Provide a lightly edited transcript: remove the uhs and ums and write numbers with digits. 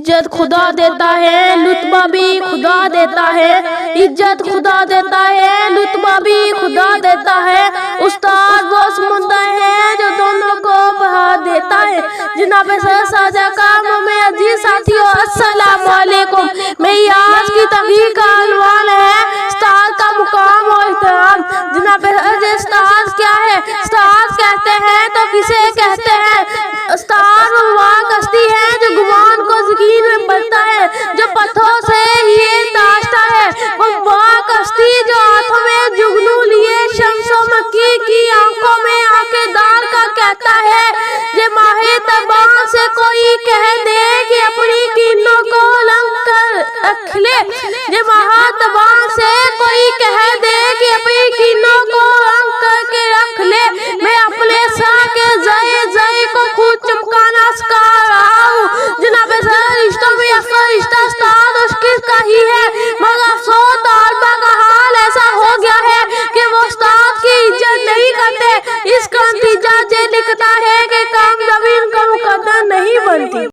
इज्जत खुदा देता है, रुतबा भी खुदा देता है। इज्जत खुदा देता है, रुतबा भी खुदा देता है। उस्ताद वो समुंदर है जो दोनों को बहा देता है। जनाब साजा काम में अजीज साथियों, अस्सलाम वालेकुम। मेरी आज की तकरीर का अनवान है उस्ताद का मुकाम और एहतराम। जनाब उस्ताद क्या है? उस्ताद कहते हैं तो किसे कहते हैं? उस्ताद वो कश्ती है जो गुमान को यकीन में बढ़ता है, जो पत्थरों से ये ताशता है। वो कश्ती जो हाथों में जुगनू लिए शम्सो मक्की की आंखों में आंखें डाल कर कहता है, ये माहे तबान से कोई कह दे कि अपनी कीनों को लंग कर रख ले। ये माहा तबान से कोई कह दे कि अपनी कीनों को लंग करके रख ले। मैं अपने सर के ज़य को खुद चमकाना सिखा रहा हूँ। जनाब रिश्तों में अक्सर रिश्ता उस्ताद मुश्किल का ही है, मगर अफसोस